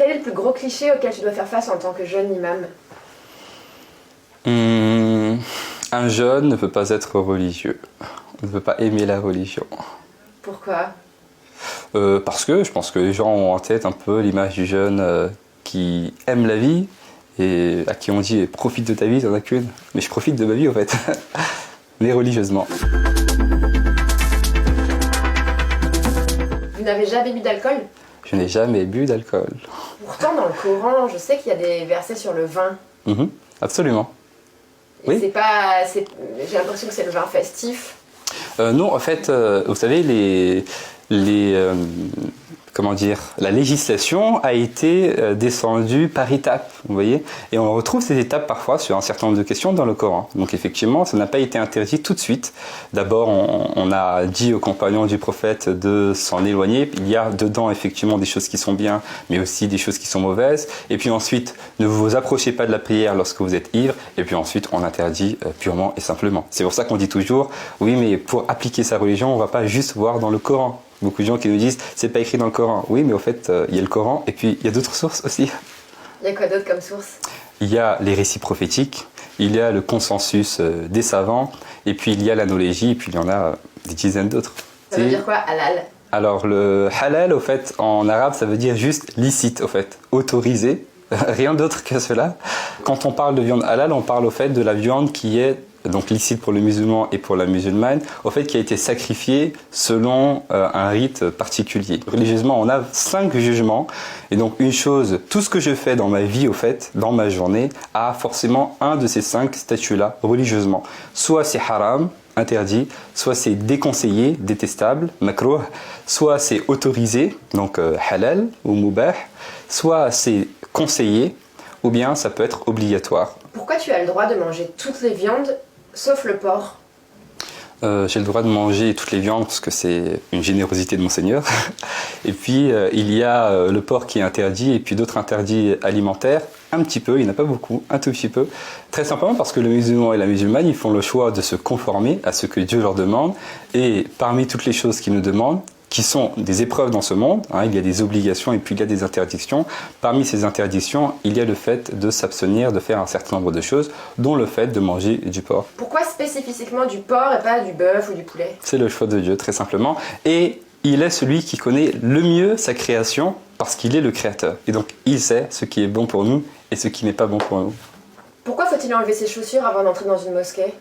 Quel est le plus gros cliché auquel tu dois faire face en tant que jeune imam? Un jeune ne peut pas être religieux, ne peut pas aimer la religion. Pourquoi? Parce que je pense que les gens ont en tête un peu l'image du jeune qui aime la vie et à qui on dit profite de ta vie, t'en as qu'une. Mais je profite de ma vie en fait, mais religieusement. Vous n'avez jamais bu d'alcool? Je n'ai jamais bu d'alcool. Pourtant, dans le Coran, je sais qu'il y a des versets sur le vin. Absolument. Et Oui. j'ai l'impression que c'est le vin festif. Non, en fait, vous savez, comment dire, la législation a été descendue par étapes, vous voyez, et on retrouve ces étapes parfois sur un certain nombre de questions dans le Coran. Donc effectivement, ça n'a pas été interdit tout de suite. D'abord, on a dit aux compagnons du prophète de s'en éloigner. Il y a dedans effectivement des choses qui sont bien, mais aussi des choses qui sont mauvaises. Et puis ensuite, ne vous approchez pas de la prière lorsque vous êtes ivre. Et puis ensuite, on interdit purement et simplement. C'est pour ça qu'on dit toujours, oui, mais pour appliquer sa religion, on ne va pas juste voir dans le Coran. Beaucoup de gens qui nous disent c'est pas écrit dans le Coran. Oui, mais au fait, il y a le Coran et puis il y a d'autres sources aussi. Il y a quoi d'autre comme source? Il y a les récits prophétiques, il y a le consensus des savants, et puis il y a l'analogie, et puis il y en a des dizaines d'autres. Ça veut dire quoi, halal? Alors le halal, au fait, en arabe, ça veut dire juste licite, au fait, autorisé, rien d'autre que cela. Quand on parle de viande halal, on parle au fait de la viande qui est donc licite pour le musulman et pour la musulmane, au fait qui a été sacrifiée selon un rite particulier. Religieusement, on a 5 jugements, et donc une chose, tout ce que je fais dans ma vie, au fait, dans ma journée, a forcément un de ces 5 statuts-là, religieusement. Soit c'est haram, interdit, soit c'est déconseillé, détestable, makrouh, soit c'est autorisé, donc halal ou mubah, soit c'est conseillé, ou bien ça peut être obligatoire. Pourquoi tu as le droit de manger toutes les viandes, sauf le porc? J'ai le droit de manger toutes les viandes parce que c'est une générosité de mon Seigneur. Et puis il y a le porc qui est interdit et puis d'autres interdits alimentaires, un petit peu, il n'y en a pas beaucoup, un tout petit peu. Très simplement parce que le musulman et la musulmane, ils font le choix de se conformer à ce que Dieu leur demande. Et parmi toutes les choses qu'ils nous demandent, qui sont des épreuves dans ce monde, il y a des obligations et puis il y a des interdictions. Parmi ces interdictions, il y a le fait de s'abstenir de faire un certain nombre de choses, dont le fait de manger du porc. Pourquoi spécifiquement du porc et pas du bœuf ou du poulet? C'est le choix de Dieu, très simplement. Et il est celui qui connaît le mieux sa création, parce qu'il est le créateur. Et donc, il sait ce qui est bon pour nous et ce qui n'est pas bon pour nous. Pourquoi faut-il enlever ses chaussures avant d'entrer dans une mosquée?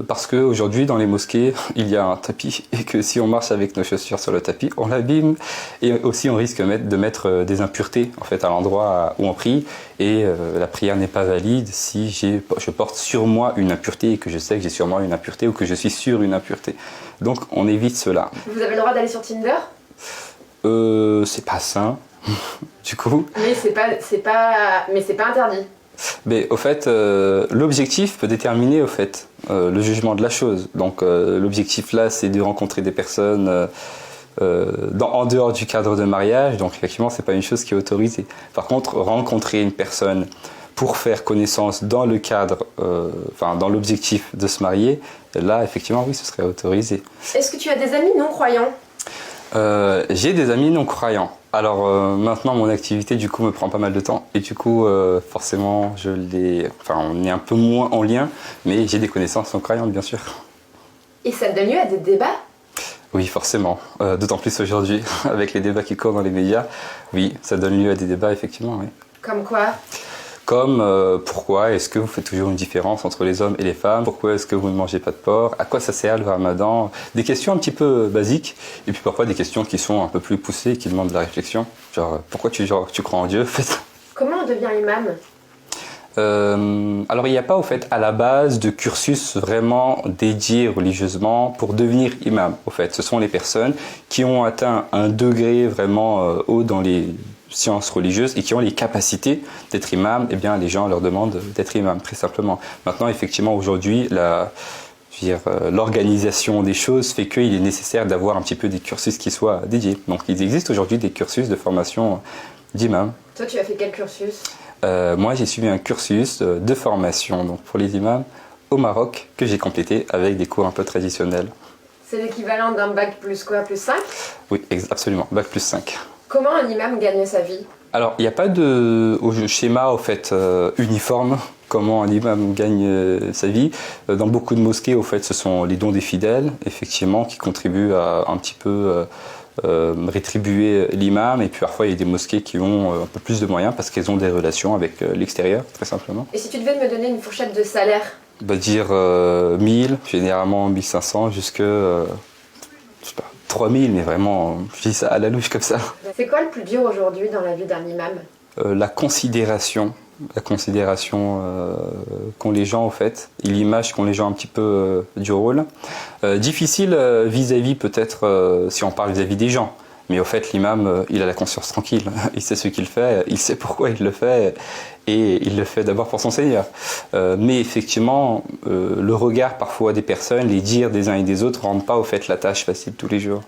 Parce qu'aujourd'hui dans les mosquées il y a un tapis et que si on marche avec nos chaussures sur le tapis on l'abîme et aussi on risque de mettre des impuretés en fait à l'endroit où on prie et la prière n'est pas valide si je porte sur moi une impureté et que je sais que j'ai sur moi une impureté ou que je suis sur une impureté. Donc on évite cela. Vous avez le droit d'aller sur Tinder? C'est pas sain du coup. Mais c'est pas interdit. Mais au fait, l'objectif peut déterminer au fait le jugement de la chose. Donc l'objectif là, c'est de rencontrer des personnes en dehors du cadre de mariage. Donc effectivement, c'est pas une chose qui est autorisée. Par contre, rencontrer une personne pour faire connaissance dans le cadre, dans l'objectif de se marier, là effectivement oui, ce serait autorisé. Est-ce que tu as des amis non croyants? J'ai des amis non croyants. Alors maintenant mon activité du coup me prend pas mal de temps et du coup forcément on est un peu moins en lien, mais j'ai des connaissances non croyantes bien sûr. Et ça donne lieu à des débats? Oui forcément, d'autant plus aujourd'hui avec les débats qui courent dans les médias, oui ça donne lieu à des débats effectivement. Oui. Comme quoi? Comme pourquoi est-ce que vous faites toujours une différence entre les hommes et les femmes? Pourquoi est-ce que vous ne mangez pas de porc? À quoi ça sert le ramadan? Des questions un petit peu basiques et puis parfois des questions qui sont un peu plus poussées et qui demandent de la réflexion. Genre pourquoi tu crois en Dieu en fait? Comment on devient imam? Alors il n'y a pas au fait à la base de cursus vraiment dédié religieusement pour devenir imam. Au fait, ce sont les personnes qui ont atteint un degré vraiment haut dans les sciences religieuses et qui ont les capacités d'être imam, eh bien les gens leur demandent d'être imam, très simplement. Maintenant, effectivement, aujourd'hui, l'organisation des choses fait qu'il est nécessaire d'avoir un petit peu des cursus qui soient dédiés. Donc, il existe aujourd'hui des cursus de formation d'imam. Toi, tu as fait quel cursus? Moi, j'ai suivi un cursus de formation donc pour les imams au Maroc que j'ai complété avec des cours un peu traditionnels. C'est l'équivalent d'un bac plus quoi, plus 5? Oui, absolument, bac plus 5. Comment un imam gagne sa vie? Alors, il n'y a pas de schéma au fait uniforme comment un imam gagne sa vie. Dans beaucoup de mosquées, au fait, ce sont les dons des fidèles, effectivement, qui contribuent à un petit peu rétribuer l'imam. Et puis parfois, il y a des mosquées qui ont un peu plus de moyens parce qu'elles ont des relations avec l'extérieur, très simplement. Et si tu devais me donner une fourchette de salaire? Dire 1000, généralement 1500, jusque je sais pas, 3000, mais vraiment, je dis ça à la louche comme ça. C'est quoi le plus dur aujourd'hui dans la vie d'un imam? La considération qu'ont les gens, au fait, et l'image qu'ont les gens un petit peu du rôle. Difficile vis-à-vis peut-être, si on parle vis-à-vis des gens, mais au fait, l'imam, il a la conscience tranquille, il sait ce qu'il fait, il sait pourquoi il le fait, et il le fait d'abord pour son Seigneur. Mais effectivement, le regard parfois des personnes, les dires des uns et des autres, ne rendent pas au fait la tâche facile tous les jours.